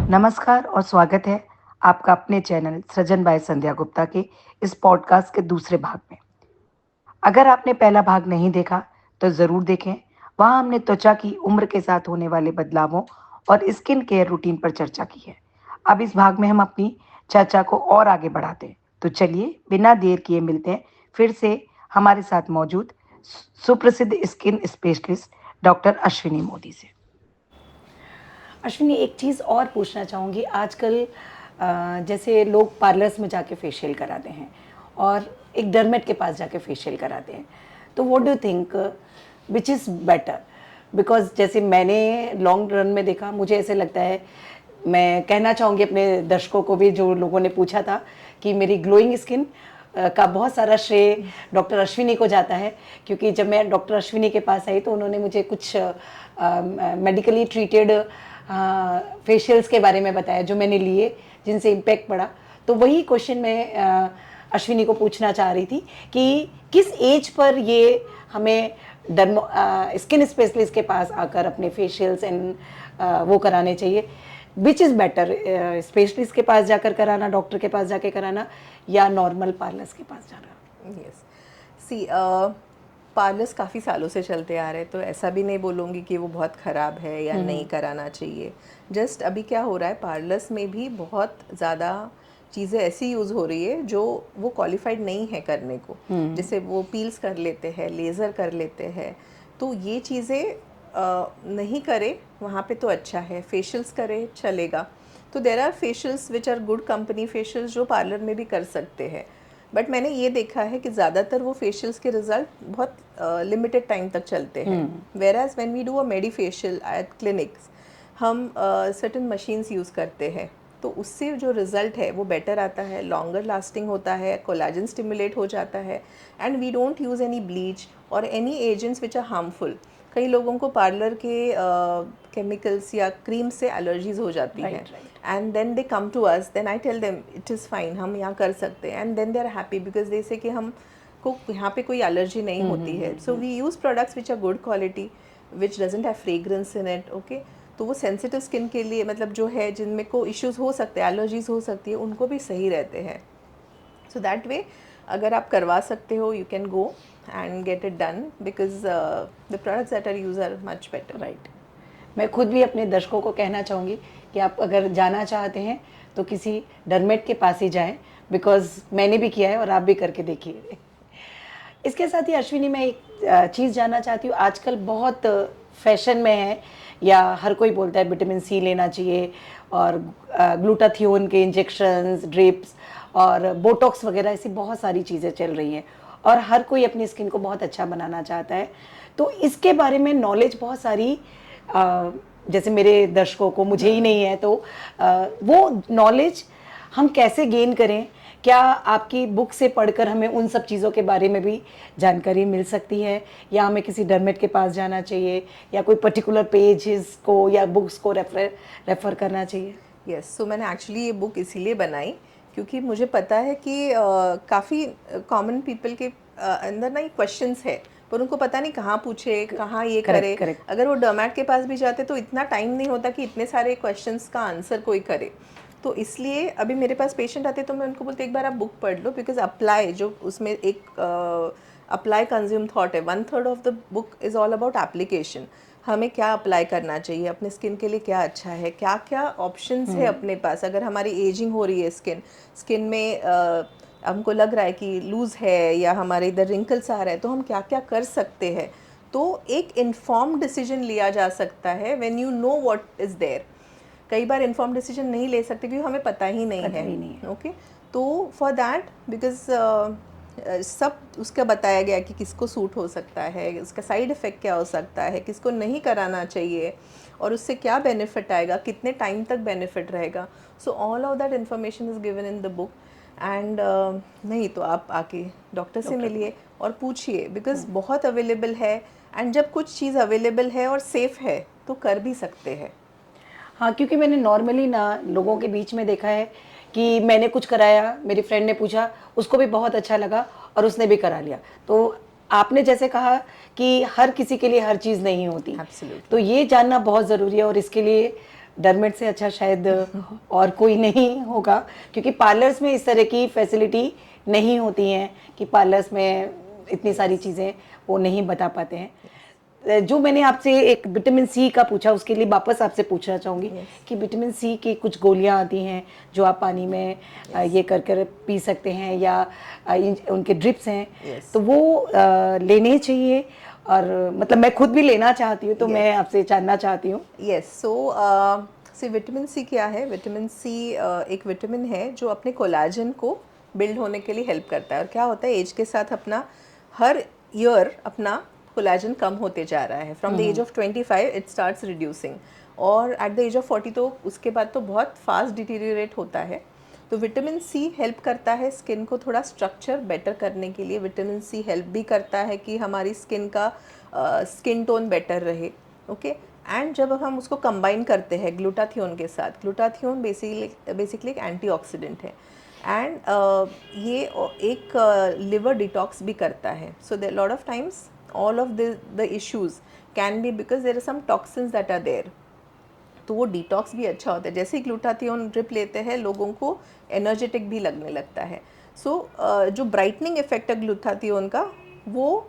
नमस्कार और स्वागत है आपका अपने चैनल सृजन बाय संध्या गुप्ता के इस पॉडकास्ट के दूसरे भाग में। अगर आपने पहला भाग नहीं देखा तो ज़रूर देखें। वहाँ हमने त्वचा की उम्र के साथ होने वाले बदलावों और स्किन केयर रूटीन पर चर्चा की है। अब इस भाग में हम अपनी चर्चा को और आगे बढ़ाते हैं। तो चलिए बिना देर किए मिलते हैं फिर से हमारे साथ मौजूद सुप्रसिद्ध skin specialist doctor Ashwini Modi से। अश्विनी, एक चीज़ और पूछना चाहूँगी। आजकल जैसे लोग पार्लर्स में जाके फेशियल कराते हैं और एक डर्मेट के पास जाके फेशियल कराते हैं, तो what do you think which is better? Because जैसे मैंने लॉन्ग रन में देखा, मुझे ऐसे लगता है, मैं कहना चाहूँगी अपने दर्शकों को भी, जो लोगों ने पूछा था, कि मेरी ग्लोइंग स्किन का बहुत सारा श्रेय डॉक्टर अश्विनी को जाता है। क्योंकि जब मैं डॉक्टर अश्विनी के पास आई तो उन्होंने मुझे कुछ मेडिकली ट्रीटेड फेशियल्स के बारे में बताया जो मैंने लिए, जिनसे इम्पैक्ट पड़ा। तो वही क्वेश्चन मैं अश्विनी को पूछना चाह रही थी कि किस एज पर ये हमें स्किन स्पेशलिस्ट के पास आकर अपने फेशियल्स एंड वो कराने चाहिए। विच इज़ बेटर, स्पेशलिस्ट के पास जाकर कराना, डॉक्टर के पास जाके कराना, या नॉर्मल पार्लर्स के पास जाना? यस, सी पार्लर्स काफ़ी सालों से चलते आ रहे हैं, तो ऐसा भी नहीं बोलूँगी कि वो बहुत ख़राब है या नहीं कराना चाहिए। जस्ट अभी क्या हो रहा है, पार्लर्स में भी बहुत ज़्यादा चीज़ें ऐसी यूज़ हो रही है जो वो क्वालिफाइड नहीं है करने को। जैसे वो पील्स कर लेते हैं, लेज़र कर लेते हैं, तो ये चीज़ें नहीं करे वहाँ पे तो अच्छा है। फेशियल्स करे चलेगा, तो there are facials which are good company facials जो पार्लर में भी कर सकते हैं। बट मैंने ये देखा है कि ज़्यादातर वो फेशियल्स के रिजल्ट बहुत लिमिटेड टाइम तक चलते हैं। Whereas when we do a medi facial at clinics, हम सर्टन मशीन्स यूज़ करते हैं, तो उससे जो रिज़ल्ट है वो बेटर आता है, लॉन्गर लास्टिंग होता है, कोलाजन स्टिमुलेट हो जाता है, and we don't use any bleach और any agents which are harmful. कई लोगों को पार्लर के केमिकल्स या क्रीम से एलर्जीज हो जाती हैं, and then they come to us, then I tell them it is fine, हम यहाँ कर सकते हैं, and then they are happy because they say कि हम को यहाँ पे कोई एलर्जी नहीं होती है। So we use products which are good quality, which doesn't have fragrance in it. Okay, तो वो सेंसिटिव स्किन के लिए, मतलब जो है जिनमें को इश्यूज हो सकते हैं, एलर्जीज हो सकती है, उनको भी सही रहते हैं। सो दैट वे अगर आप करवा सकते हो, you can go and get it done, because the products that are use are much better. Right. मैं खुद भी अपने दर्शकों को कहना चाहूँगी कि आप अगर जाना चाहते हैं तो किसी डर्मेट के पास ही जाएं, बिकॉज मैंने भी किया है और आप भी करके देखिए। इसके साथ ही अश्विनी, मैं एक चीज़ जानना चाहती हूँ। आजकल बहुत फैशन में है, या हर कोई बोलता है विटामिन सी लेना चाहिए, और ग्लूटाथियोन के इंजेक्शंस, ड्रिप्स और बोटॉक्स वगैरह, ऐसी बहुत सारी चीज़ें चल रही हैं, और हर कोई अपनी स्किन को बहुत अच्छा बनाना चाहता है। तो इसके बारे में नॉलेज बहुत सारी, जैसे मेरे दर्शकों को, मुझे ही नहीं है, तो वो नॉलेज हम कैसे गेन करें? क्या आपकी बुक से पढ़कर हमें उन सब चीज़ों के बारे में भी जानकारी मिल सकती है, या हमें किसी डर्मेट के पास जाना चाहिए, या कोई पर्टिकुलर पेजेस को या बुक्स को रेफ़र करना चाहिए? यस, सो मैंने एक्चुअली ये बुक इसीलिए बनाई क्योंकि मुझे पता है कि काफ़ी कॉमन पीपल के अंदर ना ये क्वेश्चंस है, पर उनको पता नहीं कहाँ पूछे, कहाँ ये करे। करेक्ट। अगर वो डर्मेट के पास भी जाते तो इतना टाइम नहीं होता कि इतने सारे क्वेश्चंस का आंसर कोई करे। तो इसलिए अभी मेरे पास पेशेंट आते तो मैं उनको बोलती एक बार आप बुक पढ़ लो, बिकॉज अप्लाई जो उसमें एक अप्लाई कंज्यूम थॉट है, 1/3 of the book is all about application. हमें क्या अप्लाई करना चाहिए, अपने स्किन के लिए क्या अच्छा है, क्या क्या ऑप्शंस है अपने पास। अगर हमारी एजिंग हो रही है, स्किन में हमको लग रहा है कि लूज़ है या हमारे इधर रिंकल्स आ रहा है, तो हम क्या क्या कर सकते हैं। तो एक इन्फॉर्म डिसीजन लिया जा सकता है when you know what is there. कई बार इन्फॉर्म डिसीजन नहीं ले सकते क्योंकि हमें पता ही नहीं है। ओके, तो फॉर दैट, बिकॉज सब उसका बताया गया कि किसको सूट हो सकता है, उसका साइड इफ़ेक्ट क्या हो सकता है, किसको नहीं कराना चाहिए, और उससे क्या बेनिफिट आएगा, कितने टाइम तक बेनिफिट रहेगा। So all of that information is given in the book. And नहीं तो आप आके डॉक्टर से मिलिए और पूछिए, बिकॉज बहुत अवेलेबल है, एंड जब कुछ चीज़ अवेलेबल है और सेफ़ है तो कर भी सकते हैं। हाँ, क्योंकि मैंने नॉर्मली ना लोगों के बीच में देखा है कि मैंने कुछ कराया, मेरी फ्रेंड ने पूछा, उसको भी बहुत अच्छा लगा और उसने भी करा लिया। तो आपने जैसे कहा कि हर किसी के लिए हर चीज़ नहीं होती। Absolutely. तो ये जानना बहुत ज़रूरी है, और इसके लिए डरमेट से अच्छा शायद और कोई नहीं होगा, क्योंकि पार्लर्स में इस तरह की फैसिलिटी नहीं होती हैं कि पार्लर्स में इतनी सारी चीज़ें वो नहीं बता पाते हैं। जो मैंने आपसे एक विटामिन सी का पूछा, उसके लिए वापस आपसे पूछना चाहूँगी कि विटामिन सी की कुछ गोलियाँ आती हैं जो आप पानी में ये कर कर पी सकते हैं, या उनके ड्रिप्स हैं, तो वो लेने चाहिए। और मतलब मैं खुद भी लेना चाहती हूँ, तो मैं आपसे जानना चाहती हूँ। यस, सो विटामिन सी क्या है? विटामिन सी एक विटामिन है जो अपने कोलाजन को बिल्ड होने के लिए हेल्प करता है। और क्या होता है, एज के साथ अपना हर ईयर अपना कोलाजन कम होते जा रहा है। From the age of 25 it starts reducing, और एट द एज ऑफ 40 तो उसके बाद तो बहुत फास्ट डिटीरियरेट होता है। तो विटामिन सी हेल्प करता है स्किन को थोड़ा स्ट्रक्चर बेटर करने के लिए। विटामिन सी हेल्प भी करता है कि हमारी स्किन का स्किन टोन बेटर रहे। ओके, एंड जब हम उसको कंबाइन करते हैं ग्लूटाथियोन के साथ, ग्लूटाथियोन बेसिकली एक एंटीऑक्सीडेंट है, एंड ये एक लिवर डिटॉक्स भी करता है। So there lot of times all of the issues can be because there are some toxins that are there, तो वो डिटॉक्स भी अच्छा होता है। जैसे ही ग्लूटाथियोन ड्रिप लेते हैं लोगों को एनर्जेटिक भी लगने लगता है। सो जो ब्राइटनिंग इफेक्ट है ग्लूटाथियोन का, वो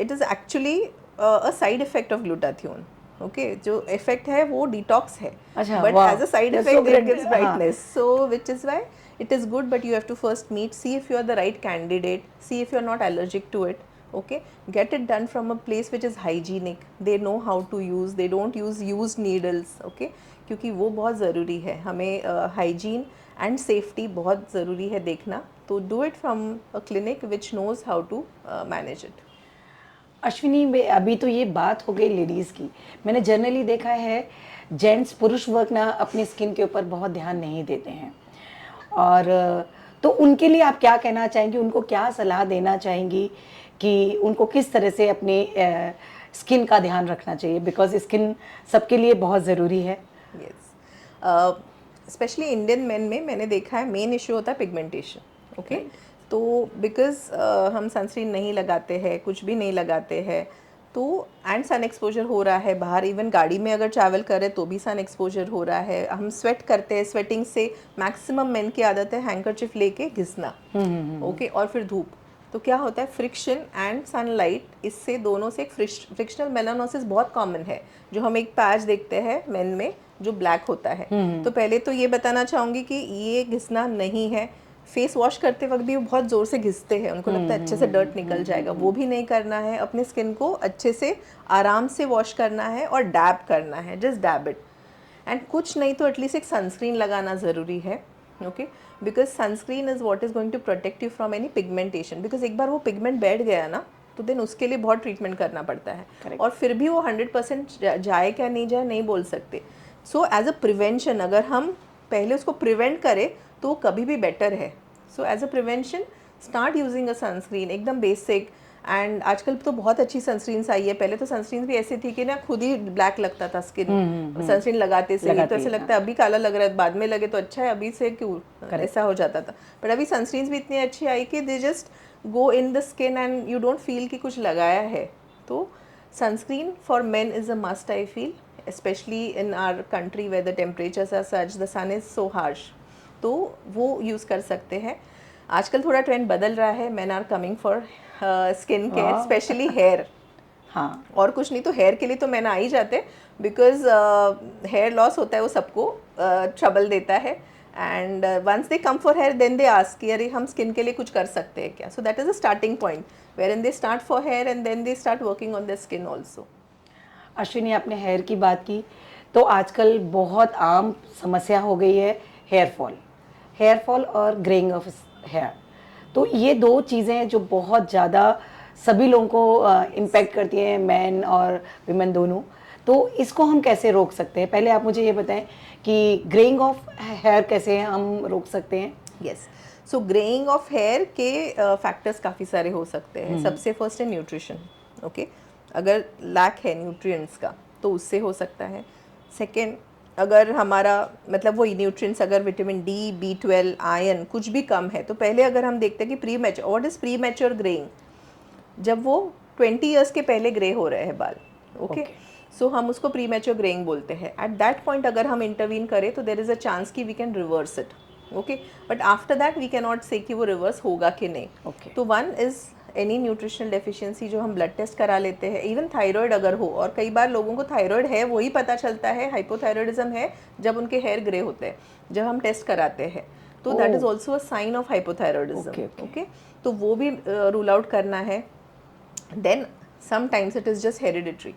it is actually a side effect of glutathione. Okay, जो इफेक्ट है वो डिटॉक्स है, but as a side effect it gives brightness. So which is why it is good, but you have to first see if you are the right candidate, see if you are not allergic to it. Okay, get it done from a place which is hygienic, they know how to use, they don't use used needles. Okay, क्योंकि वो बहुत ज़रूरी है, हमें hygiene and safety बहुत ज़रूरी है देखना। तो do it from a clinic which knows how to manage it. Ashwini, अभी तो ये बात हो गई लेडीज़ की। मैंने जनरली देखा है जेंट्स, पुरुष वर्ग ना अपनी स्किन के ऊपर बहुत ध्यान नहीं देते हैं, और तो उनके लिए आप क्या कहना चाहेंगी, उनको क्या सलाह देना चाहेंगी कि उनको किस तरह से अपनी स्किन का ध्यान रखना चाहिए, बिकॉज स्किन सबके लिए बहुत ज़रूरी है। यस, स्पेशली इंडियन मेन में मैंने देखा है मेन इशू होता है पिगमेंटेशन। ओके, तो बिकॉज हम सनस्क्रीन नहीं लगाते हैं, कुछ भी नहीं लगाते हैं, तो एंड सन एक्सपोजर हो रहा है बाहर, इवन गाड़ी में अगर ट्रैवल करें तो भी सन एक्सपोजर हो रहा है, हम स्वेट करते हैं, स्वेटिंग से मैक्सिमम मेन की आदत है हैंकरचिफ लेके घिसना। ओके, और फिर धूप, तो क्या होता है फ्रिक्शन एंड सनलाइट, इससे दोनों से एक फ्रिक्शनल मेलानोसिस बहुत कॉमन है, जो हम एक पैच देखते हैं मेन में जो ब्लैक होता है। तो पहले तो ये बताना चाहूँगी कि ये घिसना नहीं है। फेस वॉश करते वक्त भी वो बहुत ज़ोर से घिसते हैं, उनको लगता है अच्छे से डर्ट निकल जाएगा, वो भी नहीं करना है। अपने स्किन को अच्छे से आराम से वॉश करना है और डैब करना है, जस्ट डैब इट। एंड कुछ नहीं तो एटलीस्ट एक सनस्क्रीन लगाना ज़रूरी है। Okay, because sunscreen is what is going to protect you from any pigmentation, because एक बार वो पिगमेंट बैठ गया ना तो देन उसके लिए बहुत ट्रीटमेंट करना पड़ता है। Correct. और फिर भी वो 100% जाए क्या नहीं जाए नहीं बोल सकते। सो एज अ प्रिवेंशन अगर हम पहले उसको प्रिवेंट करें तो कभी भी बेटर है। So as a prevention start using a sunscreen, एकदम बेसिक। एंड आजकल तो बहुत अच्छी सनस्क्रीन्स आई है, पहले तो सनस्क्रीन भी ऐसी थी कि ना खुद ही ब्लैक लगता था स्किन सनस्क्रीन लगाते से, तो ऐसे लगता है अभी काला लग रहा है, बाद में लगे तो अच्छा है, अभी से क्यों ऐसा हो जाता था। बट अभी सनस्क्रीन्स भी इतनी अच्छी आई कि they just go in the skin and you don't feel कि कुछ लगाया है। तो sunscreen for main is a must I feel, especially in our country where the temperatures are such, the sun is so harsh, तो वो use कर सकते हैं। आजकल थोड़ा ट्रेंड बदल रहा है, men are coming for skin care, specially hair. हाँ, और कुछ नहीं तो हेयर के लिए तो मैंने आ ही जाते, बिकॉज हेयर लॉस होता है वो सबको ट्रबल देता है। And once they come for hair then they ask कि अरे हम स्किन के लिए कुछ कर सकते हैं क्या। So that is a starting point where in they start for hair and then they start working on the skin also. Ashwini, आपने हेयर की बात की, तो आजकल बहुत आम समस्या हो गई है हेयर फॉल और ग्रेइंग ऑफ हेयर। तो ये दो चीज़ें जो बहुत ज़्यादा सभी लोगों को इम्पेक्ट करती हैं, मैन और विमेन दोनों। तो इसको हम कैसे रोक सकते हैं? पहले आप मुझे ये बताएं कि ग्रेइंग ऑफ हेयर कैसे हम रोक सकते हैं? Yes, so greying of hair के फैक्टर्स काफ़ी सारे हो सकते हैं। सबसे फर्स्ट है न्यूट्रिशन। ओके, अगर लैक है न्यूट्रिएंट्स का तो उससे हो सकता है। सेकेंड, अगर हमारा मतलब वो न्यूट्रिएंट्स अगर विटामिन डी, B12, आयरन कुछ भी कम है, तो पहले अगर हम देखते हैं कि pre mature, what is pre mature greying, जब वो 20 ईयर्स के पहले ग्रे हो रहे हैं बाल। ओके, सो हम उसको प्री मैच्योर ग्रेइंग बोलते हैं. एट दैट पॉइंट अगर हम इंटरवीन करें तो देर इज़ अ चांस कि we can reverse it. Okay, but after that we can not say कि वो रिवर्स होगा कि नहीं. Okay. तो one is any nutritional deficiency जो हम ब्लड टेस्ट करा लेते हैं, इवन थायराइड अगर हो, और कई बार लोगों को थायराइड है वही पता चलता है हाइपोथायराइडिज्म है जब उनके हेयर ग्रे होते हैं, जब हम टेस्ट कराते हैं. तो that is also a sign of hypothyroidism. Okay, तो वो भी रूल आउट करना है. Then sometimes it is just hereditary.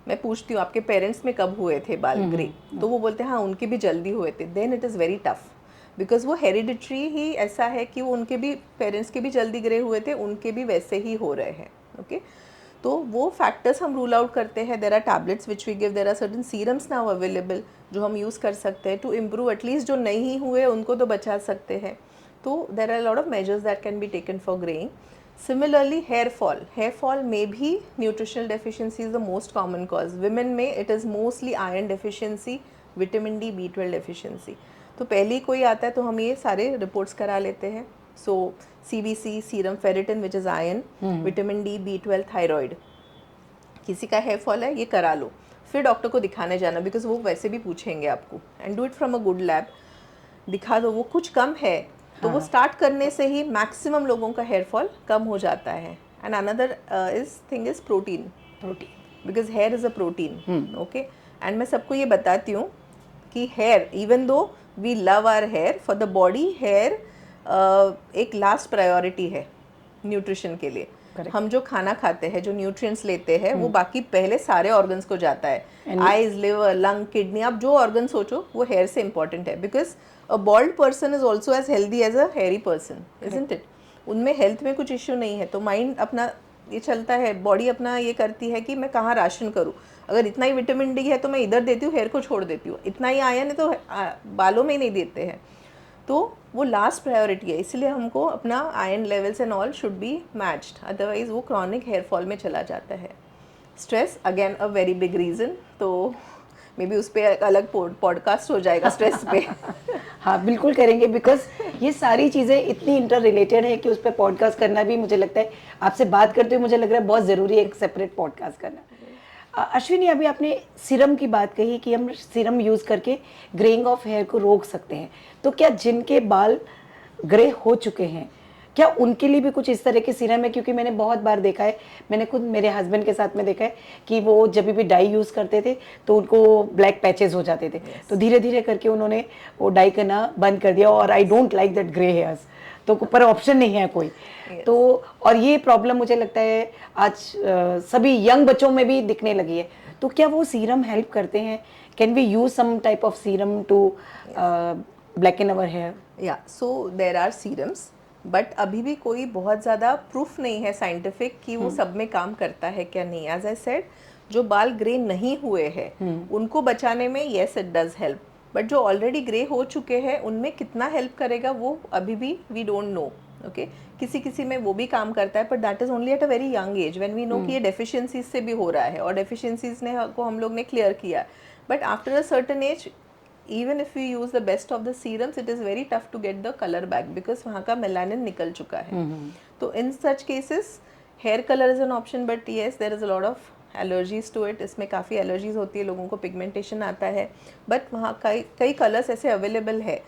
मैं पूछती हूँ आपके पेरेंट्स में कब हुए थे बाल ग्रे, तो वो बोलते हैं हाँ उनके भी जल्दी हुए थे. Then it is very tough because वो हेरिडिटरी ही ऐसा है कि वो उनके भी पेरेंट्स के भी जल्दी ग्रे हुए थे, उनके भी वैसे ही हो रहे हैं. ओके, तो वो फैक्टर्स हम रूल आउट करते हैं. There are tablets which we give, there are certain serums now available जो हम यूज़ कर सकते हैं टू इम्प्रूव. एटलीस्ट जो नहीं हुए उनको तो बचा सकते हैं. तो there are lot of measures that can be taken for greying. Similarly, hair fall में भी nutritional deficiency is the most common cause. Women में it is mostly iron deficiency, vitamin D, B12 deficiency. तो पहले ही कोई आता है तो हम ये सारे रिपोर्ट्स करा लेते हैं. So CBC, serum ferritin which is iron, vitamin D, B12, thyroid. किसी का हेयर फॉल है ये करा लो, फिर डॉक्टर को दिखाने जाना बिकॉज वो वैसे भी पूछेंगे आपको. And do it from a good lab. दिखा दो वो कुछ कम है तो वो स्टार्ट करने से ही मैक्सिमम लोगों का हेयर फॉल कम हो जाता है. And another thing is protein because hair is a protein. Okay, and मैं सबको ये बताती हूँ कि hair, even though we love our hair, for the body hair एक लास्ट प्रायोरिटी है न्यूट्रिशन के लिए. हम जो खाना खाते हैं, जो न्यूट्रिएंट्स लेते हैं, वो बाकी पहले सारे ऑर्गन्स को जाता है. आईज, लिवर, लंग, किडनी, आप जो ऑर्गन सोचो वो हेयर से इंपॉर्टेंट है. Because a bald person is also as healthy as a hairy person, isn't it. उनमें हेल्थ में कुछ इश्यू नहीं है. तो माइंड अपना ये चलता है, बॉडी अपना ये करती है कि मैं कहाँ राशन करूँ. अगर इतना ही विटामिन डी है तो मैं इधर देती हूँ, हेयर को छोड़ देती हूँ. इतना ही आयरन है तो बालों में ही नहीं देते हैं. तो वो लास्ट प्रायोरिटी है. इसलिए हमको अपना iron levels and all should be matched, otherwise वो क्रॉनिक हेयर फॉल में चला जाता है. Stress again a very big reason. तो मे बी उस पर एक अलग पॉडकास्ट हो जाएगा स्ट्रेस पे. हाँ बिल्कुल करेंगे, बिकॉज ये सारी चीज़ें इतनी इंटर रिलेटेड है कि उस पर पॉडकास्ट करना भी मुझे लगता है, आपसे बात करते हुए मुझे लग रहा है बहुत ज़रूरी है एक सेपरेट पॉडकास्ट करना. अश्विनी, अभी आपने सीरम की बात कही कि हम सीरम यूज़ करके ग्रेइंग ऑफ हेयर को रोक सकते हैं. तो क्या जिनके बाल ग्रे हो चुके हैं, क्या उनके लिए भी कुछ इस तरह के सीरम है? क्योंकि मैंने बहुत बार देखा है, मैंने खुद मेरे हस्बैंड के साथ में देखा है कि वो जब भी डाई यूज़ करते थे तो उनको ब्लैक पैचेस हो जाते थे. तो धीरे धीरे करके उन्होंने वो डाई करना बंद कर दिया. और I don't like that grey hairs, तो पर ऑप्शन नहीं है कोई. तो और ये प्रॉब्लम मुझे लगता है आज सभी यंग बच्चों में भी दिखने लगी है. तो क्या वो सीरम हेल्प करते हैं? Can we use some type of serum to blacken our hair? Yeah, so there are serums, but अभी भी कोई बहुत ज़्यादा प्रूफ नहीं है साइंटिफिक कि वो सब में काम करता है क्या नहीं. एज आई सेड, जो बाल ग्रे नहीं हुए हैं उनको बचाने में yes it does help, but जो ऑलरेडी ग्रे हो चुके हैं उनमें कितना हेल्प करेगा वो अभी भी वी डोंट नो. ओके, किसी किसी में वो भी काम करता है, but that is only at a very young age when we know कि ये डेफिशिएंसीज से भी हो रहा है और डेफिशिएंसीज ने को हम लोग ने क्लियर किया. But after a certain age, even if we use the best of the serums, it is very tough to get the color back because वहाँ का मेलानिन निकल चुका है. तो in such cases hair color is an option, but yes there is a lot of allergies to it. इसमें काफ़ी allergies होती है, लोगों को pigmentation आता है. but वहाँ कई colors ऐसे available है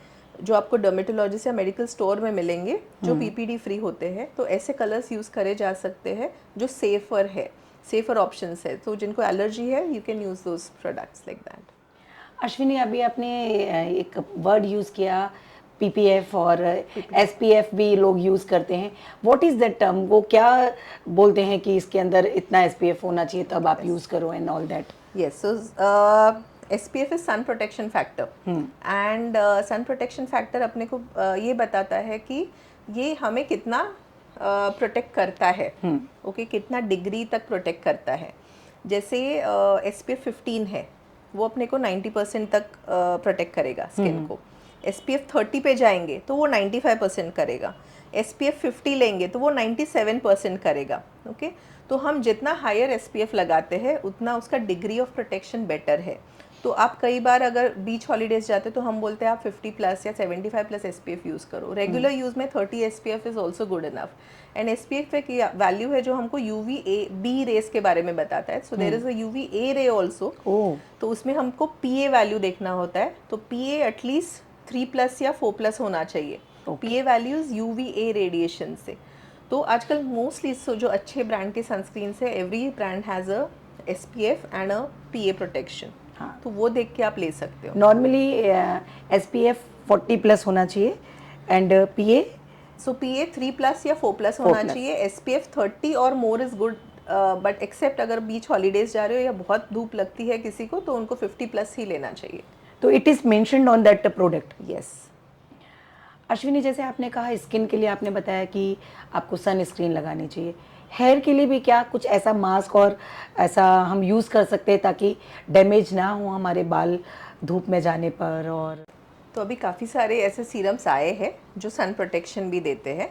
जो आपको डर्मेटोलॉजिस्ट या मेडिकल स्टोर में मिलेंगे जो PPD फ्री होते हैं. तो ऐसे कलर्स यूज़ करे जा सकते हैं जो सेफर है, सेफर ऑप्शंस है. तो जिनको एलर्जी है you can use those products like that. Ashwini, अभी आपने एक वर्ड यूज़ किया PPF और SPF भी लोग यूज़ करते हैं. What is that term? वो क्या बोलते हैं कि इसके अंदर इतना SPF होना चाहिए तब आप यूज़ करो and all that? Yes, so SPF is sun protection factor. And sun protection factor अपने को ये बताता है कि ये हमें कितना प्रोटेक्ट करता है. ओके, कितना डिग्री तक प्रोटेक्ट करता है. जैसे SPF 15 है, वो अपने को 90% तक प्रोटेक्ट करेगा स्किन को. SPF 30 पे जाएंगे तो वो 95% करेगा. SPF 50 लेंगे तो वो 97% करेगा. ओके, तो हम जितना हायर SPF लगाते हैं उतना उसका डिग्री ऑफ प्रोटेक्शन बेटर है. तो आप कई बार अगर बीच हॉलीडेज जाते हो तो हम बोलते हैं आप 50+ या 75+ SPF यूज़ करो। रेगुलर यूज़ में 30 SPF is also good enough. And SPF एक वैल्यू है जो हमको UVB रेस के बारे में बताता है। So there is a UVA ray also. तो उसमें हमको PA वैल्यू देखना होता है। तो PA एटलीस्ट 3+ या 4+ होना चाहिए। PA वैल्यूज़ UVA रेडिएशन से। तो आजकल मोस्टली जो अच्छे ब्रांड के सनस्क्रीन है, every brand has a SPF and a PA protection. हाँ, तो वो देख के आप ले सकते हो। नॉर्मली SPF 40+ होना चाहिए एंड PA सो PA 3+ या 4+ होना चाहिए। SPF 30 और more is good, but except अगर बीच हॉलीडेज जा रहे हो या बहुत धूप लगती है किसी को तो उनको 50+ ही लेना चाहिए। तो it is mentioned on that product. Yes. Ashwini, जैसे आपने कहा स्किन के लिए आपने बताया कि आपको सन स्क्रीन लगानी चाहिए, हेयर के लिए भी क्या कुछ ऐसा मास्क और ऐसा हम यूज़ कर सकते हैं ताकि डैमेज ना हो हमारे बाल धूप में जाने पर? और तो अभी काफ़ी सारे ऐसे सीरम्स आए हैं जो सन प्रोटेक्शन भी देते हैं।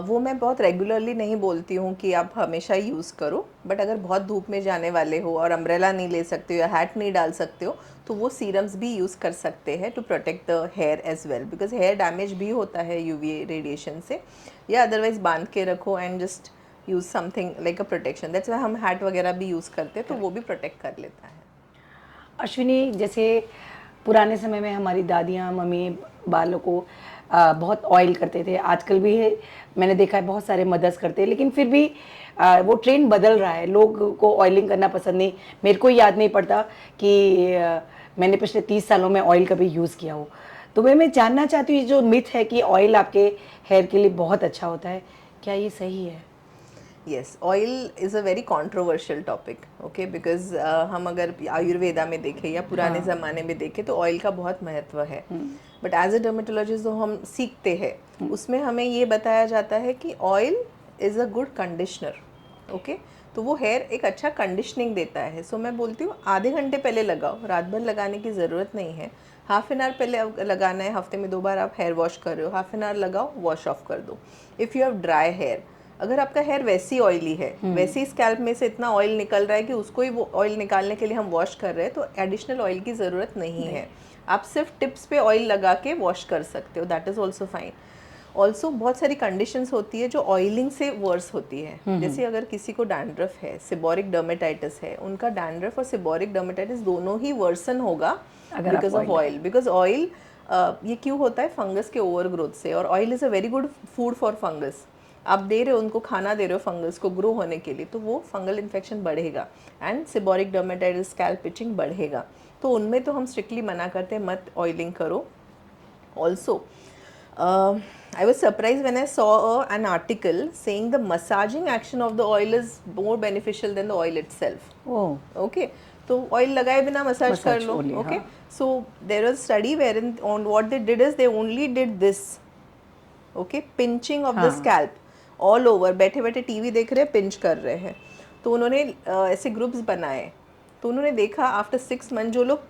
वो मैं बहुत रेगुलरली नहीं बोलती हूँ कि आप हमेशा ही यूज़ करो, बट अगर बहुत धूप में जाने वाले हो और अम्ब्रेला नहीं ले सकते हो या हैट नहीं डाल सकते हो तो वो सीरम्स भी यूज़ कर सकते हैं to protect the hair as well, because hair damage भी होता है UVA रेडिएशन से। या अदरवाइज बांध के रखो and just use something like a protection. That's why हम हैट वगैरह भी यूज़ करते हैं, तो वो भी प्रोटेक्ट कर लेता है। अश्विनी, जैसे पुराने समय में हमारी दादियाँ मम्मी बालों को बहुत ऑयल करते थे, आजकल भी मैंने देखा है बहुत सारे मदर्स करते हैं, लेकिन फिर भी वो ट्रेंड बदल रहा है, लोग को ऑयलिंग करना पसंद नहीं। मेरे को याद नहीं पड़ता कि मैंने पिछले 30 सालों में ऑयल कभी यूज़ किया हो। तो मैं जानना चाहती हूँ, ये जो मिथ है कि ऑयल आपके हेयर के लिए बहुत अच्छा होता है, क्या ये सही है? Yes, oil is a very controversial topic, okay, because हम अगर आयुर्वेदा में देखें या पुराने ज़माने में देखें तो ऑयल का बहुत महत्व है। बट एज ए डर्मेटोलॉजिस्ट जो हम सीखते हैं उसमें हमें ये बताया जाता है कि oil is a good conditioner, okay. तो वो हेयर एक अच्छा कंडीशनिंग देता है। सो मैं बोलती हूँ आधे घंटे पहले लगाओ, रात भर लगाने की ज़रूरत नहीं है। हाफ एन आवर पहले लगाना है, हफ्ते में 2 बार आप हेयर वॉश कर रहे हो, हाफ एन आवर लगाओ, वॉश ऑफ कर दो। If you have dry hair, अगर आपका हेयर वैसी ऑयली है, वैसे ही स्कैल्प में से इतना ऑयल निकल रहा है कि उसको ही वो ऑयल निकालने के लिए हम वॉश कर रहे हैं, तो एडिशनल ऑयल की ज़रूरत नहीं है। आप सिर्फ टिप्स पे ऑयल लगा के वॉश कर सकते हो, that is also fine. Also बहुत सारी कंडीशंस होती है जो ऑयलिंग से वर्स होती है। जैसे अगर किसी को डैंड्रफ है, सेबोरिक डर्मेटाइटिस है, उनका डैंड्रफ और सेबोरिक डर्मेटाइटिस दोनों ही वर्सन होगा because of oil. Because oil ये क्यों होता है? फंगस के ओवर ग्रोथ से, और oil is a very good food for fungus. आप दे रहे हो उनको, खाना दे रहे हो फंगस को ग्रो होने के लिए, तो वो फंगल इन्फेक्शन बढ़ेगा and seborrheic dermatitis, scalp itching बढ़ेगा। तो उनमें तो हम स्ट्रिक्टली मना करते हैं, मत ऑयलिंग करो। Also I was surprised when I saw an article saying the massaging action of the oil is more beneficial than the oil itself. Oh, Okay, तो ऑयल लगाए बिना मसाज कर लो। only, ओके, हाँ. So there was study where in on what they did is they only did this, okay, pinching of the scalp all over. बैठे बैठे TV देख रहे हैं, पिंच कर रहे हैं। तो उन्होंने ऐसे ग्रुप्स बनाए, तो उन्होंने देखा आफ्टर 6 मंथ जो लोग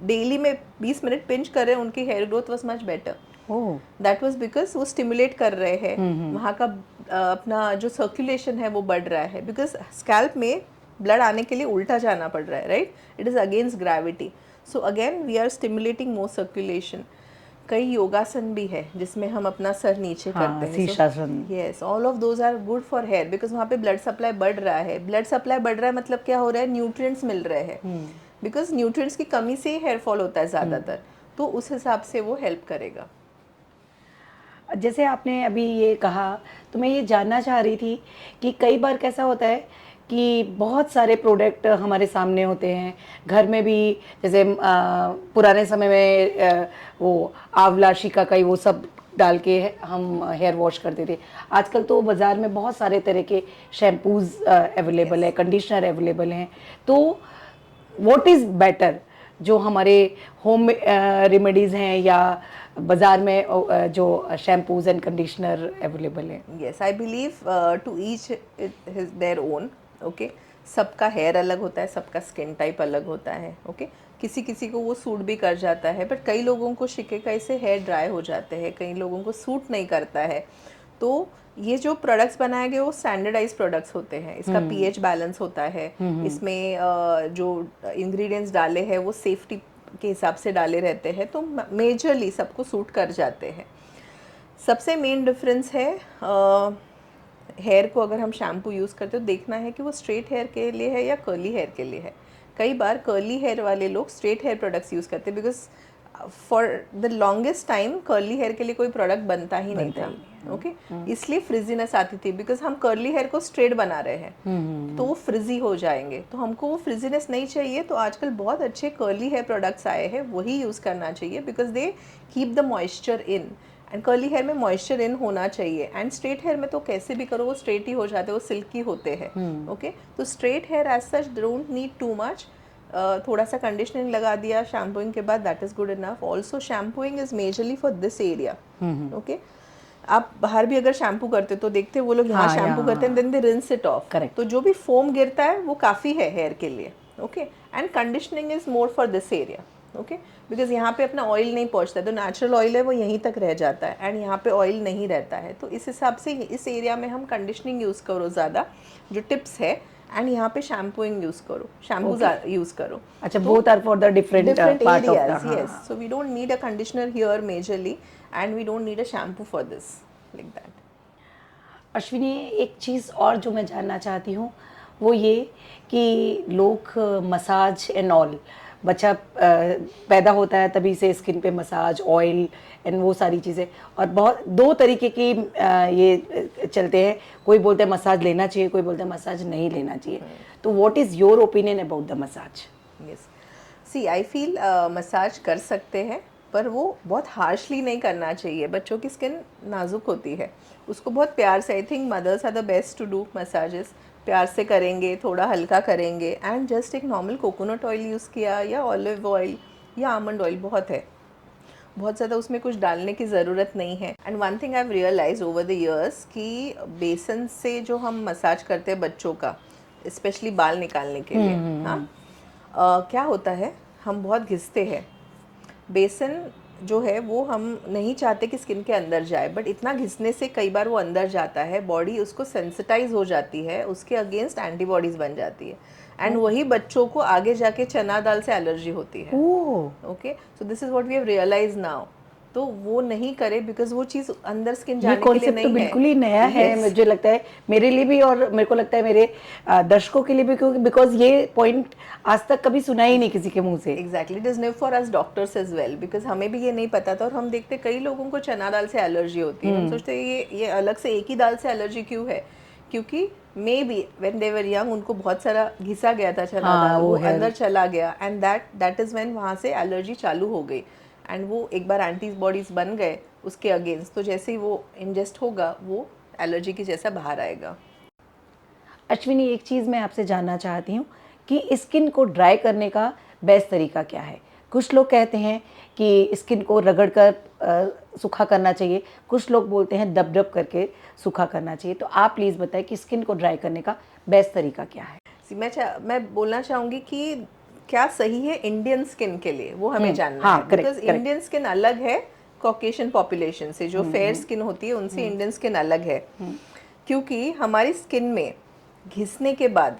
डेली में 20 मिनट पिंच कर रहे हैं, उनकी hair growth was much better. That was because वो स्टिमुलेट कर रहे हैं, वहाँ का अपना जो सर्कुलेशन है वो बढ़ रहा है। बिकॉज स्कैल्प में ब्लड आने के लिए उल्टा जाना पड़ रहा है, right? It is against gravity. So again we are stimulating more circulation. कई योगासन भी है जिसमें हम अपना सर नीचे करते हैं, शीर्षासन। Yes, all of those are good for hair because वहाँ पे ब्लड सप्लाई बढ़ रहा है। ब्लड सप्लाई बढ़ रहा है मतलब क्या हो रहा है? न्यूट्रिएंट्स मिल रहे हैं, बिकॉज न्यूट्रिएंट्स की कमी से ही हेयर फॉल होता है ज़्यादातर। तो उस हिसाब से वो हेल्प करेगा। जैसे आपने अभी ये कहा, तो मैं ये जानना चाह रही थी कि कई बार कैसा होता है कि बहुत सारे प्रोडक्ट हमारे सामने होते हैं घर में भी। जैसे पुराने समय में वो आंवला शिकाकाई वो सब डाल के हम हेयर वॉश करते थे। आजकल तो बाज़ार में बहुत सारे तरह के शैम्पूज़ अवेलेबल है, कंडीशनर अवेलेबल हैं। तो व्हाट इज़ बेटर, जो हमारे होम रेमेडीज़ हैं या बाज़ार में जो शैम्पूज़ एंड कंडीशनर अवेलेबल हैं? Yes, I believe to each is their own, okay. सबका हेयर अलग होता है, सबका स्किन टाइप अलग होता है, ओके। किसी किसी को वो सूट भी कर जाता है, बट कई लोगों को शिकाकाई से हेयर ड्राई हो जाते हैं, कई लोगों को सूट नहीं करता है। तो ये जो प्रोडक्ट्स बनाए गए वो स्टैंडर्डाइज प्रोडक्ट्स होते हैं, इसका पीएच बैलेंस होता है, इसमें जो इंग्रेडिएंट्स डाले हैं वो सेफ्टी के हिसाब से डाले रहते हैं, तो मेजरली सबको सूट कर जाते हैं। सबसे मेन डिफरेंस है हेयर को अगर हम शैम्पू यूज़ करते हो देखना है कि वो स्ट्रेट हेयर के लिए है या कर्ली हेयर के लिए है। कई बार कर्ली हेयर वाले लोग स्ट्रेट हेयर प्रोडक्ट्स यूज़ करते हैं, because for the longest time curly hair के लिए कोई प्रोडक्ट बनता ही नहीं था, ओके इसलिए फ्रिजीनेस आती थी, बिकॉज हम कर्ली हेयर को स्ट्रेट बना रहे हैं तो वो फ्रिजी हो जाएंगे, तो हमको वो फ्रिजीनेस नहीं चाहिए। तो आजकल बहुत अच्छे कर्ली हेयर प्रोडक्ट्स आए हैं, वही यूज़ करना चाहिए, because they keep the moisture in, and curly hair में मॉइस्चर इन होना चाहिए। एंड स्ट्रेट हेयर में तो कैसे भी करो वो स्ट्रेट ही हो जाते हैं, वो सिल्की होते हैं, ओके तो straight hair as such don't need too much. थोड़ा सा कंडीशनिंग लगा दिया शैम्पूइंग के बाद, that is good enough. Also shampooing is majorly for this area, okay आप बाहर भी अगर शैम्पू करते तो देखते वो लोग यहाँ शैम्पू करते हैं, then they rinse it off, तो जो भी फोम गिरता है वो काफ़ी है हेयर के लिए, okay and conditioning is more for this area, okay because यहाँ पे अपना ऑयल नहीं पहुँचता है, तो नेचुरल ऑयल है वो यहीं तक रह जाता है, एंड यहाँ पे ऑयल नहीं रहता है, तो इस हिसाब से इस एरिया में हम कंडीशनिंग यूज़ करो ज़्यादा, जो टिप्स है, एंड यहाँ पे शैम्पूइंग यूज़ करो, शैम्पू यूज़ करो। अच्छा, both are for the different part of areas, yes, so we don't need a conditioner here majorly and we don't need a shampoo for this, like that. Ashwini, एक चीज़ और जो मैं जानना चाहती हूँ वो ये कि लोग मसाज एंड ऑल, बच्चा पैदा होता है तभी से स्किन पे मसाज, ऑयल एंड वो सारी चीज़ें, और बहुत दो तरीके की ये चलते हैं, कोई बोलते हैं मसाज लेना चाहिए, कोई बोलते हैं मसाज नहीं लेना चाहिए, तो what is your opinion about the massage? Yes, see I feel massage कर सकते हैं, पर वो बहुत हार्शली नहीं करना चाहिए। बच्चों की स्किन नाजुक होती है, उसको बहुत प्यार से, I think mothers are the best to do massages, प्यार से करेंगे, थोड़ा हल्का करेंगे, एंड जस्ट एक नॉर्मल कोकोनट ऑयल यूज़ किया या ऑलिव ऑयल या आमंड ऑयल बहुत है, बहुत ज़्यादा उसमें कुछ डालने की ज़रूरत नहीं है। And one thing I have realise over the years कि बेसन से जो हम मसाज करते हैं बच्चों का, स्पेशली बाल निकालने के लिए, हाँ क्या होता है, हम बहुत घिसते हैं, बेसन जो है वो हम नहीं चाहते कि स्किन के अंदर जाए, बट इतना घिसने से कई बार वो अंदर जाता है, बॉडी उसको सेंसिटाइज हो जाती है, उसके अगेंस्ट एंटीबॉडीज़ बन जाती है, एंड वही बच्चों को आगे जाके चना दाल से एलर्जी होती है। Okay, so this is what we have realise now, तो वो नहीं करे, बिकॉज वो चीज़ अंदर स्किन जाने के लिए नहीं है। तो बिल्कुल ही नया है, मुझे लगता है मेरे लिए भी, और मेरे को लगता है मेरे दर्शकों के लिए भी, क्योंकि बिकॉज ये पॉइंट आज तक कभी सुना ही नहीं किसी के मुंह से। Exactly, it is new for us doctors as well, because हमें भी ये नहीं पता था, और हम देखते कई लोगों को चना दाल से एलर्जी होती है, हम सोचते हैं ये अलग से एक ही दाल से एलर्जी क्यों है, क्योंकि may be when they were young उनको बहुत सारा घिसा गया था चना दाल, वो अंदर चला गया, एंड दैट इज व्हेन वहाँ से एलर्जी चालू हो गई, एंड वो एक बार एंटीबॉडीज बन गए उसके अगेंस्ट, तो जैसे ही वो इंजेस्ट होगा वो एलर्जी की जैसा बाहर आएगा। अश्विनी, एक चीज़ मैं आपसे जानना चाहती हूँ कि स्किन को ड्राई करने का बेस्ट तरीका क्या है? कुछ लोग कहते हैं कि स्किन को रगड़ कर सूखा करना चाहिए, कुछ लोग बोलते हैं दब दब करके सूखा करना चाहिए, तो आप प्लीज़ बताएं कि स्किन को ड्राई करने का बेस्ट तरीका क्या है? मैं बोलना चाहूँगी कि क्या सही है इंडियन स्किन के लिए, वो हमें जानना है, बिकॉज इंडियन स्किन अलग है कॉकेशियन पॉपुलेशन से, जो फेयर स्किन होती है उनसे इंडियन स्किन अलग है, क्योंकि हमारी स्किन में घिसने के बाद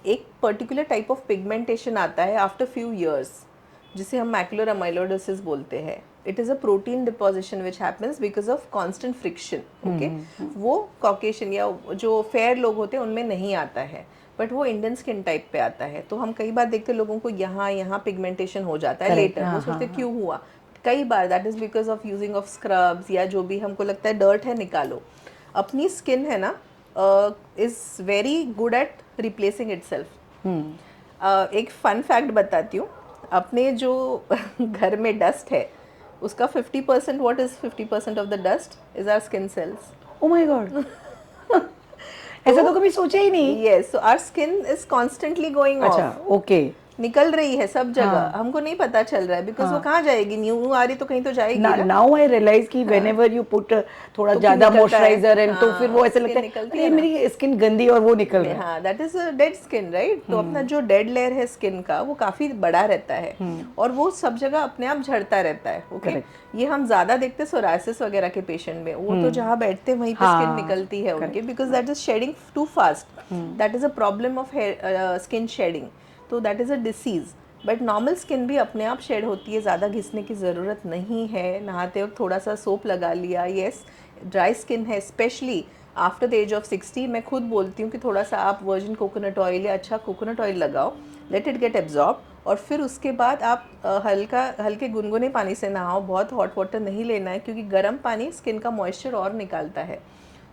एक पर्टिकुलर टाइप ऑफ पिगमेंटेशन आता है आफ्टर फ्यू इयर्स, जिसे हम मैकुलर अमाइलोइडोसिस बोलते हैं। It is a protein deposition which happens because of constant friction, okay वो कॉकेशियन या जो फेयर लोग होते हैं उनमें नहीं आता है, बट वो इंडियन स्किन टाइप पे आता है, तो हम कई बार देखते हैं लोगों को यहाँ पिगमेंटेशन हो जाता है लेटर, वो सोचते क्यों हुआ, कई बार that is because of using of scrubs, या जो भी हमको लगता है डर्ट है निकालो। अपनी स्किन है ना is very good at replacing itself. एक फन फैक्ट बताती हूँ, अपने जो घर में डस्ट है उसका 50%, what is 50% of the dust is our skin cells. Oh my god, ऐसा तो कभी सोचा ही नहीं। Yes, so our skin is constantly going off. अच्छा, ओके, निकल रही है सब जगह, हमको नहीं पता चल रहा है बिकॉज वो कहाँ जाएगी, न्यू आ रही तो कहीं तो जाएगी ना। नाउ आई रियलाइज कि व्हेनेवर यू पुट थोड़ा तो ज्यादा निकलता है। मॉइस्चराइजर एंड तो फिर वो ऐसे skin लगता है निकलती अरे है ना। मेरी स्किन गंदी और वो निकल रहा है। हाँ, that is a dead skin, right. तो अपना जो डेड लेयर है स्किन का वो काफी बड़ा रहता है और वो सब जगह अपने आप झड़ता रहता है। ओके, ये हम ज्यादा देखते सोरायसिस वगैरह के पेशेंट में, वो तो जहाँ बैठते वहीं पे स्किन निकलती है उनके, because that is shedding too fast, that is a problem of skin shedding, तो that is a disease. But normal skin भी अपने आप शेड होती है, ज़्यादा घिसने की ज़रूरत नहीं है, नहाते वक्त थोड़ा सा सोप लगा लिया। येस, ड्राई स्किन है specially after the age of 60, मैं खुद बोलती हूँ कि थोड़ा सा आप वर्जिन कोकोनट ऑयल या अच्छा कोकोनट ऑयल लगाओ, लेट इट गेट एब्जॉर्ब, और फिर उसके बाद आप हल्के गुनगुने पानी से नहाओ। बहुत हॉट वाटर नहीं लेना है क्योंकि गर्म पानी स्किन का मॉइस्चर और निकालता है,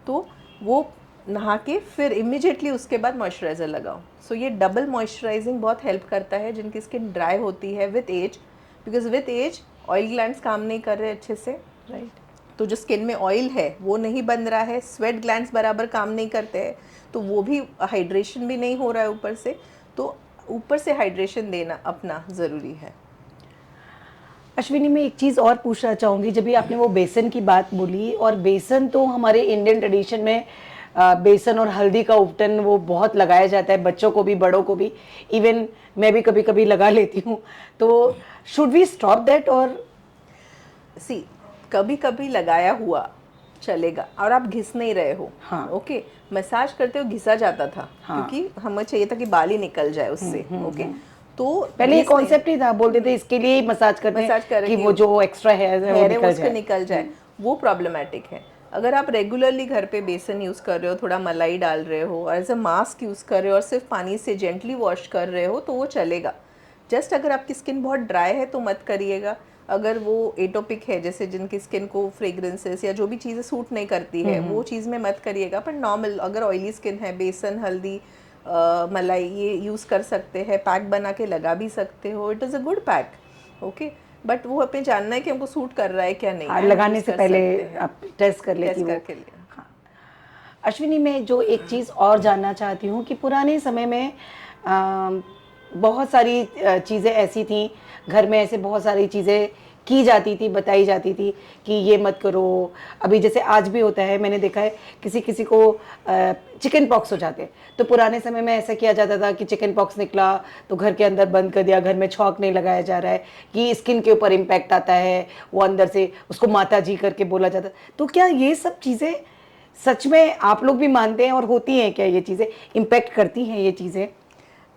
तो वो नहा के फिर इमिजिएटली उसके बाद मॉइस्चराइज़र लगाओ। सो ये डबल मॉइस्चराइजिंग बहुत हेल्प करता है जिनकी स्किन ड्राई होती है with age, because with age oil glands काम नहीं कर रहे अच्छे से, राइट। तो जो स्किन में ऑयल है वो नहीं बन रहा है, स्वेट ग्लैंड्स बराबर काम नहीं करते हैं, तो वो भी हाइड्रेशन भी नहीं हो रहा है ऊपर से, तो ऊपर से हाइड्रेशन देना अपना ज़रूरी है। अश्विनी, मैं एक चीज़ और पूछना चाहूँगी, जब भी आपने वो बेसन की बात बोली, और बेसन तो हमारे इंडियन ट्रेडिशन में बेसन और हल्दी का उपटन वो बहुत लगाया जाता है, बच्चों को भी बड़ों को भी, इवन मैं भी कभी कभी लगा लेती हूँ, तो शुड वी स्टॉप दैट? और सी, कभी कभी लगाया हुआ चलेगा और आप घिस नहीं रहे हो। हाँ। ओके, मसाज करते हो घिसा जाता था, हाँ। क्योंकि हमें चाहिए था कि बाल ही निकल जाए उससे। ओके, तो पहले ये घिस नहीं- कॉन्सेप्ट ही था, बोलते थे इसके लिए ही मसाज करते हैं कि वो जो एक्स्ट्रा हेयर है वो हेयर है निकल उसका जाए। निकल जाए, वो प्रॉब्लमेटिक है। अगर आप रेगुलरली घर पे बेसन यूज़ कर रहे हो, थोड़ा मलाई डाल रहे हो और एज अ मास्क यूज़ कर रहे हो और सिर्फ पानी से जेंटली वॉश कर रहे हो तो वो चलेगा। जस्ट अगर आपकी स्किन बहुत ड्राई है तो मत करिएगा। अगर वो एटोपिक है, जैसे जिनकी स्किन को फ्रेग्रेंसेस या जो भी चीज़ें सूट नहीं करती है, वो चीज़ में मत करिएगा। पर नॉर्मल अगर ऑयली स्किन है, बेसन, हल्दी, मलाई ये यूज़ कर सकते हैं, पैक बना के लगा भी सकते हो, it is a good pack. Okay, but वो हमें जानना है कि हमको सूट कर रहा है क्या नहीं। हाँ, and लगाने use से कर पहले सकते हैं। आप टेस्ट कर ले कि टेस्ट वो। करके लिए। हाँ। अश्विनी, मैं जो एक चीज़ और जानना चाहती हूँ कि पुराने समय में बहुत सारी चीज़ें ऐसी थी, घर में ऐसे बहुत सारी चीज़ें की जाती थी, बताई जाती थी कि ये मत करो। अभी जैसे आज भी होता है, मैंने देखा है किसी किसी को चिकन पॉक्स हो जाते हैं, तो पुराने समय में ऐसा किया जाता था कि चिकन पॉक्स निकला तो घर के अंदर बंद कर दिया, घर में छौंक नहीं लगाया जा रहा है कि स्किन के ऊपर इम्पैक्ट आता है, वो अंदर से उसको माता जी करके बोला जाता। तो क्या ये सब चीज़ें सच में आप लोग भी मानते हैं और होती हैं क्या? ये चीज़ें इम्पैक्ट करती हैं ये चीज़ें?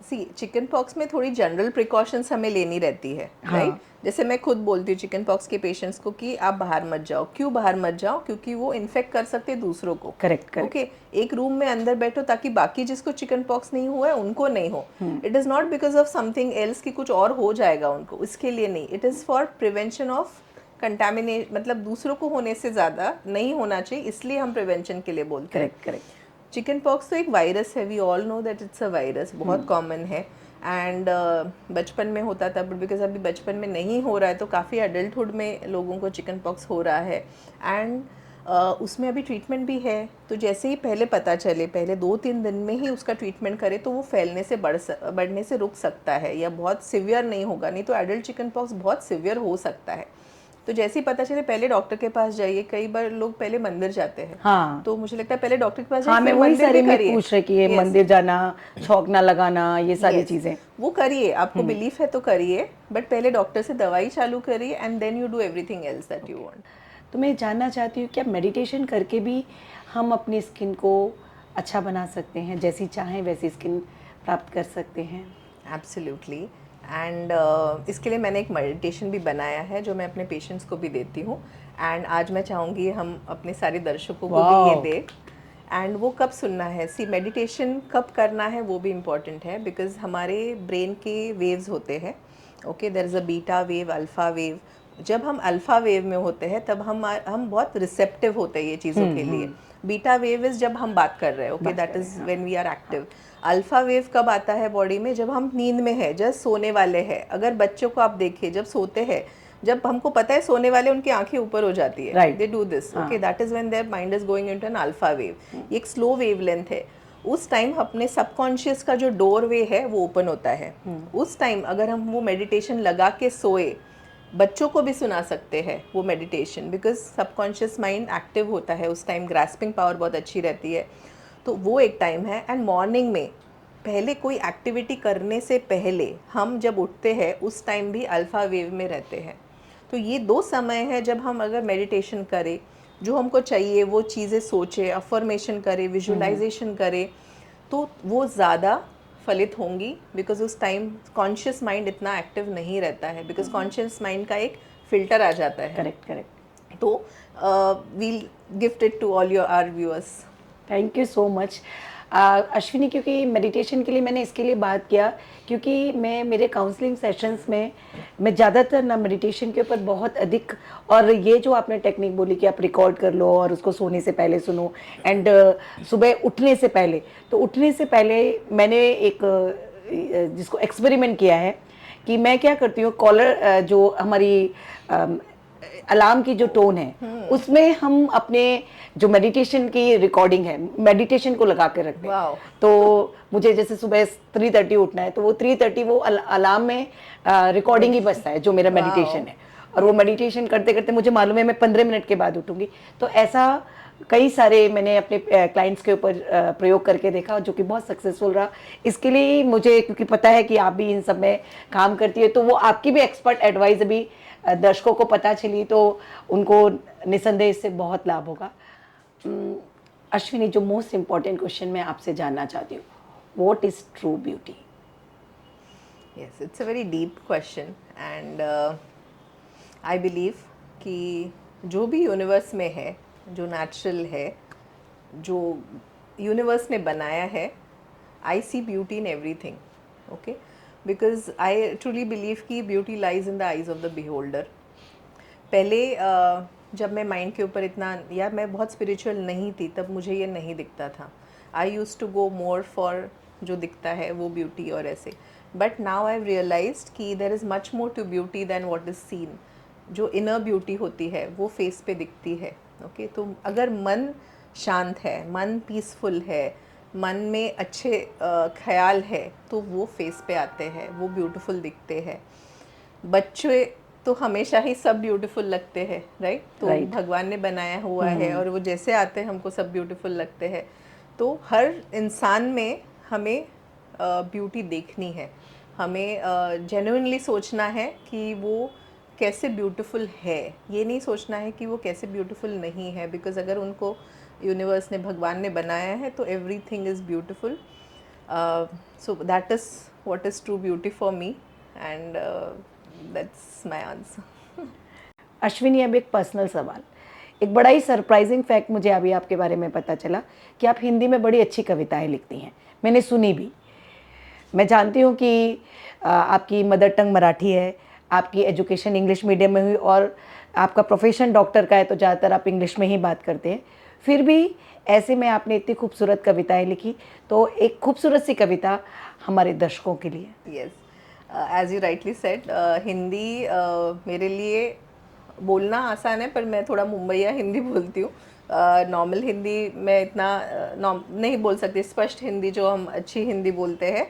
सी, चिकन पॉक्स में थोड़ी जनरल प्रिकॉशंस हमें लेनी रहती है, राइट। जैसे मैं खुद बोलती हूँ चिकन पॉक्स के पेशेंट्स को कि आप बाहर मत जाओ। क्यों बाहर मत जाओ? क्योंकि वो इन्फेक्ट कर सकते हैं दूसरों को। करेक्ट। ओके, एक रूम में अंदर बैठो ताकि बाकी जिसको चिकन पॉक्स नहीं हुआ है उनको नहीं हो। It is not because of something else कि कुछ और हो जाएगा उनको, इसके लिए नहीं। It is for prevention of contaminate, मतलब दूसरों को होने से ज़्यादा नहीं होना चाहिए, इसलिए हम प्रिवेंशन के लिए बोलते हैं। Correct correct. चिकन पॉक्स तो एक वायरस है, we all know that it's a virus, बहुत कॉमन है। एंड बचपन में होता था, बट बिकॉज अभी बचपन में नहीं हो रहा है तो काफ़ी अडल्टहुड में लोगों को चिकन पॉक्स हो रहा है। एंड उसमें अभी ट्रीटमेंट भी है, तो जैसे ही पहले पता चले, पहले 2-3 दिन में ही उसका ट्रीटमेंट करे तो वो फैलने से बढ़ने से रुक सकता है, या बहुत सिवियर नहीं होगा। नहीं तो एडल्ट चिकन पॉक्स बहुत सिवियर हो सकता है। तो जैसे ही पता चले पहले डॉक्टर के पास जाइए। कई बार लोग पहले मंदिर जाते हैं, हाँ। तो मुझे लगता है पहले डॉक्टर के पास हाँ, जाइए, मैं फिर वही मंदिर सारे भी में करिए। पूछ रही कि ये Yes. मंदिर जाना, छौंक ना लगाना, ये सारी Yes. चीज़ें। वो करिए, आपको बिलीफ है तो करिए, बट पहले डॉक्टर से दवाई चालू करिए and then you do everything else that you want. तो मैं जानना चाहती हूँ, क्या मेडिटेशन करके भी हम अपनी स्किन को अच्छा बना सकते हैं, जैसी चाहें वैसी स्किन प्राप्त कर सकते हैं? एब्सोल्युटली। एंड इसके लिए मैंने एक मेडिटेशन भी बनाया है जो मैं अपने पेशेंट्स को भी देती हूँ। एंड आज मैं चाहूँगी हम अपने सारे दर्शकों को भी ये Wow. दें। एंड वो कब सुनना है, सी, मेडिटेशन कब करना है वो भी इम्पॉर्टेंट है, बिकॉज हमारे ब्रेन के वेव्स होते हैं। Okay, there is a beta wave, alpha wave. जब हम अल्फ़ा वेव में होते हैं तब हम बहुत रिसेप्टिव होते हैं ये चीज़ों के लिए। बीटा वेव इज़ जब हम बात कर रहे हैं, okay, that is when we are active. Alpha wave कब आता है बॉडी में? जब हम नींद में है, जस्ट सोने वाले हैं। अगर बच्चों को आप देखिए, जब सोते हैं, जब हमको पता है सोने वाले, उनकी आंखें ऊपर हो जाती है, Right. They do this. Okay, that is when their mind is going into an alpha wave. ये एक स्लो वेवलेंथ है। उस टाइम अपने सबकॉन्शियस का जो डोरवे है वो ओपन होता है। उस टाइम अगर हम वो मेडिटेशन लगा के सोए, बच्चों को भी सुना सकते हैं वो meditation, because subconscious mind active होता है उस टाइम, ग्रास्पिंग पावर बहुत अच्छी रहती है। तो वो एक टाइम है। एंड मॉर्निंग में पहले कोई एक्टिविटी करने से पहले हम जब उठते हैं उस टाइम भी अल्फ़ा वेव में रहते हैं। तो ये 2 समय है जब हम अगर मेडिटेशन करें, जो हमको चाहिए वो चीज़ें सोचे, अफर्मेशन करें, विजुअलाइजेशन करें, तो वो ज़्यादा फलित होंगी। बिकॉज उस टाइम कॉन्शियस माइंड इतना एक्टिव नहीं रहता है, बिकॉज कॉन्शियस माइंड का एक फिल्टर आ जाता है। Correct correct. तो we'll gift it to all your our viewers. Thank you so much Ashwini, क्योंकि मेडिटेशन के लिए मैंने इसके लिए बात किया क्योंकि मैं मेरे काउंसलिंग सेशंस में मैं ज़्यादातर ना मेडिटेशन के ऊपर बहुत अधिक, और ये जो आपने टेक्निक बोली कि आप रिकॉर्ड कर लो और उसको सोने से पहले सुनो, एंड सुबह उठने से पहले, तो उठने से पहले मैंने एक जिसको एक्सपेरिमेंट किया है कि मैं क्या करती हूँ, कॉलर जो हमारी अलार्म की जो टोन है उसमें हम अपने जो मेडिटेशन की रिकॉर्डिंग है, मेडिटेशन को लगा के रखते हैं। तो मुझे जैसे सुबह 3:30 उठना है, तो वो 3:30 वो अलार्म में रिकॉर्डिंग ही बजता है जो मेरा मेडिटेशन है, और वो मेडिटेशन करते करते मुझे मालूम है मैं 15 मिनट के बाद उठूंगी। तो ऐसा कई सारे मैंने अपने क्लाइंट्स के ऊपर प्रयोग करके देखा जो कि बहुत सक्सेसफुल रहा। इसके लिए मुझे, क्योंकि पता है कि आप भी इन सब में काम करती है, तो वो आपकी भी एक्सपर्ट एडवाइस अभी दर्शकों को पता चली तो उनको निसंदेह इससे बहुत लाभ होगा। अश्विनी, जो मोस्ट इम्पॉर्टेंट क्वेश्चन मैं आपसे जानना चाहती हूँ, what is true beauty? Yes, it's a very deep question. And I believe कि जो भी यूनिवर्स में है, जो नेचुरल है, जो यूनिवर्स ने बनाया है, I see beauty in everything. Okay, because I truly believe कि beauty lies in the eyes of the beholder. पहले जब मैं माइंड के ऊपर इतना, या मैं बहुत स्पिरिचुअल नहीं थी, तब मुझे ये नहीं दिखता था। I use to go more for जो दिखता है वो ब्यूटी और ऐसे। बट नाउ आई रियलाइज्ड कि there is much more to beauty than what is seen. जो इनर ब्यूटी होती है वो फेस पे दिखती है। ओके, तो अगर मन शांत है, मन पीसफुल है, मन में अच्छे ख्याल है, तो वो फेस पे आते हैं, वो ब्यूटीफुल दिखते हैं। बच्चे तो हमेशा ही सब ब्यूटीफुल लगते हैं, राइट? तो भगवान ने बनाया हुआ है और वो जैसे आते हैं हमको सब ब्यूटीफुल लगते हैं। तो हर इंसान में हमें ब्यूटी देखनी है, हमें जेन्युइनली सोचना है कि वो कैसे ब्यूटीफुल है, ये नहीं सोचना है कि वो कैसे ब्यूटीफुल नहीं है। बिकॉज अगर उनको यूनिवर्स ने, भगवान ने बनाया है, तो everything is beautiful. So that is what is true beauty for me, and that's my answer. Ashwini, अब एक पर्सनल सवाल, एक बड़ा ही सरप्राइजिंग फैक्ट मुझे अभी आपके बारे में पता चला कि आप हिंदी में बड़ी अच्छी कविताएं लिखती हैं। मैंने सुनी भी। मैं जानती हूँ कि आपकी मदर टंग मराठी है, आपकी एजुकेशन इंग्लिश मीडियम में हुई, और आपका प्रोफेशन डॉक्टर का है, तो ज़्यादातर आप इंग्लिश में ही बात करते हैं। फिर भी ऐसे में आपने इतनी खूबसूरत कविताएं लिखी, तो एक खूबसूरत सी कविता हमारे दर्शकों के लिए। Yes, as you rightly said, Hindi मेरे लिए बोलना आसान है, पर मैं थोड़ा मुंबईया हिंदी बोलती हूँ। नॉर्मल हिंदी मैं इतना नहीं बोल सकती, स्पष्ट हिंदी जो हम अच्छी हिंदी बोलते हैं।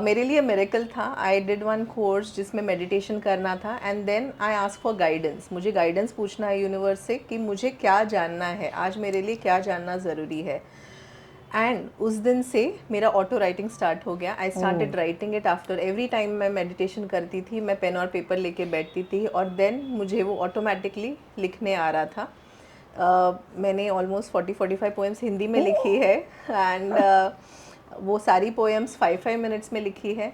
मेरे लिए मिरेकल था। आई डिड वन कोर्स जिसमें मेडिटेशन करना था, and then I ask for guidance. मुझे गाइडेंस पूछना है यूनिवर्स से कि मुझे क्या जानना है, आज मेरे लिए क्या जानना ज़रूरी है। एंड उस दिन से मेरा ऑटो राइटिंग स्टार्ट हो गया। I started writing it after every time मैं मेडिटेशन करती थी, मैं पेन और पेपर लेके बैठती थी, और देन मुझे वो ऑटोमेटिकली लिखने आ रहा था। मैंने ऑलमोस्ट 40-45 पोएम्स हिंदी में लिखी है, एंड वो सारी पोएम्स 5-5 मिनट्स में लिखी है।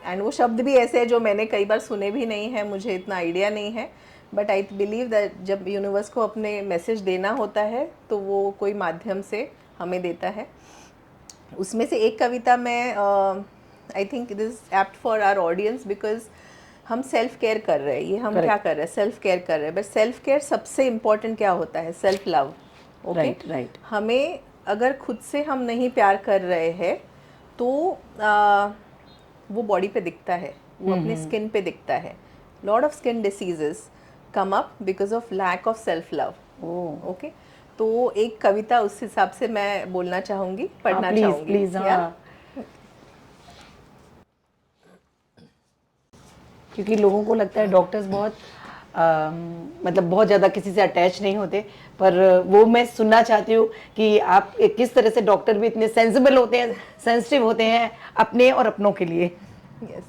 एंड वो शब्द भी ऐसे हैं जो मैंने कई बार सुने भी नहीं हैं, मुझे इतना आइडिया नहीं है। बट आई बिलीव दैट जब यूनिवर्स को अपने मैसेज देना होता है तो वो कोई माध्यम से हमें देता है। उसमें से एक कविता मैं I think it is apt for our audience, because हम सेल्फ केयर कर रहे हैं। ये हम क्या कर रहे हैं? सेल्फ केयर कर रहे हैं। बट सेल्फ केयर सबसे इम्पॉर्टेंट क्या होता है? Self love. Okay, right. हमें अगर खुद से हम नहीं प्यार कर रहे हैं तो वो बॉडी पे दिखता है, वो अपने स्किन पे दिखता है। Lot of skin diseases come up because of lack of self love. Okay, तो एक कविता उस हिसाब से मैं बोलना चाहूंगी, पढ़ना प्लीज चाहूंगी। प्लीज। हाँ, क्योंकि लोगों को लगता है डॉक्टर्स बहुत मतलब बहुत ज़्यादा किसी से अटैच नहीं होते, पर वो मैं सुनना चाहती हूँ कि आप किस तरह से डॉक्टर भी इतने सेंसिबल होते हैं, सेंसिटिव होते हैं अपने और अपनों के लिए। यस,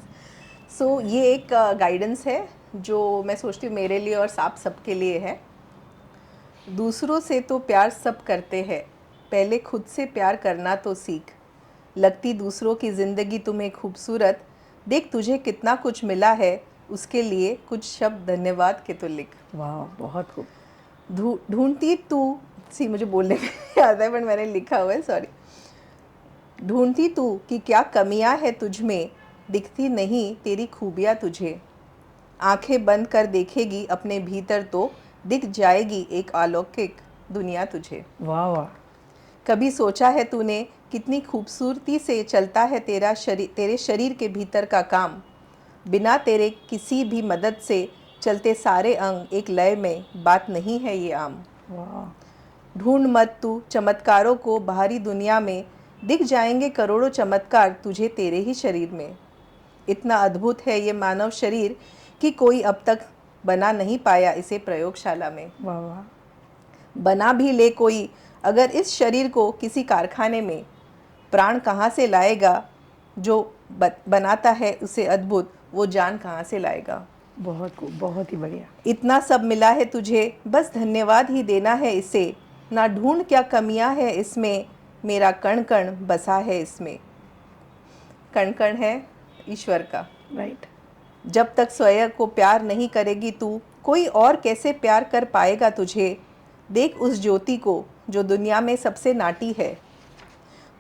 सो ये एक गाइडेंस है जो मैं सोचती हूँ मेरे लिए और आप सबके लिए है। दूसरों से तो प्यार सब करते हैं, पहले खुद से प्यार करना तो सीख। लगती दूसरों की ज़िंदगी तुम्हें खूबसूरत, देख तुझे कितना कुछ मिला है, उसके लिए कुछ शब्द धन्यवाद के तो लिख। वाह, बहुत खूब। ढूंढती तू, मुझे बोलने में याद है बट मैंने लिखा हुआ है, सॉरी। ढूंढती तू कि क्या कमियां है तुझ में, दिखती नहीं तेरी खूबियां तुझे। आंखें बंद कर देखेगी अपने भीतर तो दिख जाएगी एक अलौकिक दुनिया तुझे। वाह वाह। कभी सोचा है तूने कितनी खूबसूरती से चलता है तेरे शरीर के भीतर का काम। बिना तेरे किसी भी मदद से चलते सारे अंग एक लय में, बात नहीं है ये आम। वाह। ढूंढ मत तू चमत्कारों को बाहरी दुनिया में, दिख जाएंगे करोड़ों चमत्कार तुझे तेरे ही शरीर में। इतना अद्भुत है ये मानव शरीर कि कोई अब तक बना नहीं पाया इसे प्रयोगशाला में। वाह वाह। बना भी ले कोई अगर इस शरीर को किसी कारखाने में, प्राण कहाँ से लाएगा जो बनाता है उसे अद्भुत, वो जान कहाँ से लाएगा। बहुत खूब, बहुत ही बढ़िया। इतना सब मिला है तुझे, बस धन्यवाद ही देना है इसे। ना ढूंढ क्या कमियां है इसमें, मेरा कण कण बसा है इसमें। कण कण है ईश्वर का। राइट। जब तक स्वयं को प्यार नहीं करेगी तू, कोई और कैसे प्यार कर पाएगा तुझे। देख उस ज्योति को जो दुनिया में सबसे नाटी है,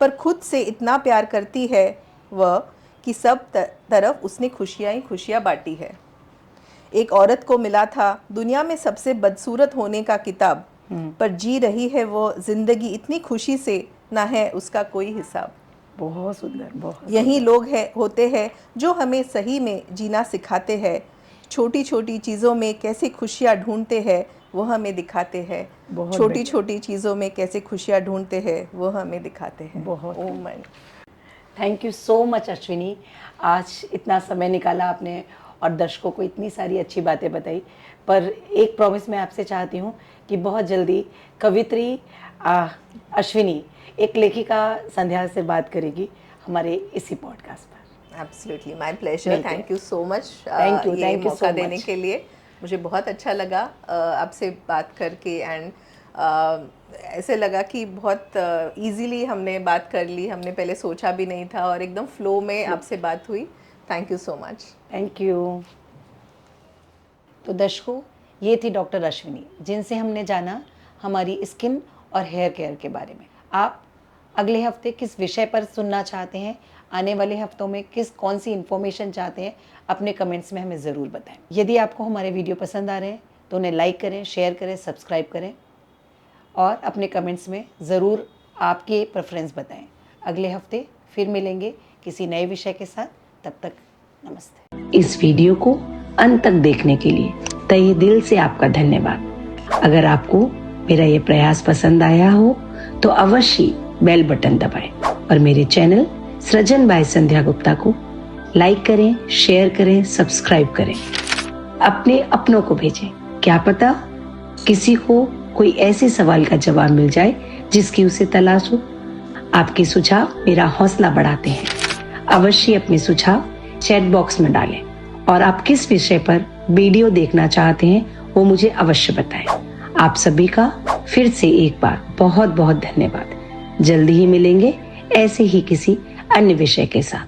पर खुद से इतना प्यार करती है वह कि सब तरफ उसने खुशियाँ ही खुशियाँ बांटी है। एक औरत को मिला था दुनिया में सबसे बदसूरत होने का किताब, पर जी रही है वो जिंदगी इतनी खुशी से, ना है उसका कोई हिसाब। बहुत सुंदर, बहुत। यही लोग होते हैं जो हमें सही में जीना सिखाते हैं। छोटी छोटी चीज़ों में कैसे खुशियाँ ढूंढते हैं वो हमें दिखाते हैं। छोटी छोटी चीज़ों में कैसे खुशियाँ ढूंढते हैं वो हमें दिखाते हैं। बहुत। Oh my, thank you so much Ashwini, आज इतना समय निकाला आपने और दर्शकों को इतनी सारी अच्छी बातें बताई। पर एक प्रॉमिस मैं आपसे चाहती हूँ कि बहुत जल्दी कवित्री अश्विनी एक लेखिका संध्या से बात करेगी हमारे इसी पॉडकास्ट पर। Absolutely, my pleasure. Thank you so much thank you मौका देने के लिए। मुझे बहुत अच्छा लगा आपसे बात करके, एंड ऐसे लगा कि बहुत इजीली हमने बात कर ली। हमने पहले सोचा भी नहीं था और एकदम फ्लो में आपसे बात हुई। Thank you so much. Thank you. तो दर्शकों, ये थी डॉक्टर अश्विनी, जिनसे हमने जाना हमारी स्किन और हेयर केयर के बारे में। आप अगले हफ्ते किस विषय पर सुनना चाहते हैं, आने वाले हफ्तों में कौन सी इन्फॉर्मेशन चाहते हैं, अपने कमेंट्स में हमें ज़रूर बताएं। यदि आपको हमारे वीडियो पसंद आ रहे हैं तो उन्हें लाइक करें, शेयर करें, सब्सक्राइब करें और अपने कमेंट्स में ज़रूर आपके प्रेफरेंस बताएं। अगले हफ्ते फिर मिलेंगे किसी नए विषय के साथ। तब तक नमस्ते। इस वीडियो को अंत तक देखने के लिए तहे दिल से आपका धन्यवाद। अगर आपको मेरा ये प्रयास पसंद आया हो तो अवश्य बेल बटन दबाएं और मेरे चैनल सृजन बाय संध्या गुप्ता को लाइक करें, शेयर करें, सब्सक्राइब करें। अपने अपनों को भेजें, क्या पता किसी को कोई ऐसे सवाल का जवाब मिल जाए जिसकी उसे तलाश हो। आपके सुझाव मेरा हौसला बढ़ाते हैं। अवश्य अपने सुझाव चैट बॉक्स में डालें और आप किस विषय पर वीडियो देखना चाहते हैं वो मुझे अवश्य बताएं। आप सभी का फिर से एक बार बहुत बहुत धन्यवाद। जल्दी ही मिलेंगे ऐसे ही किसी अन्य विषय के साथ।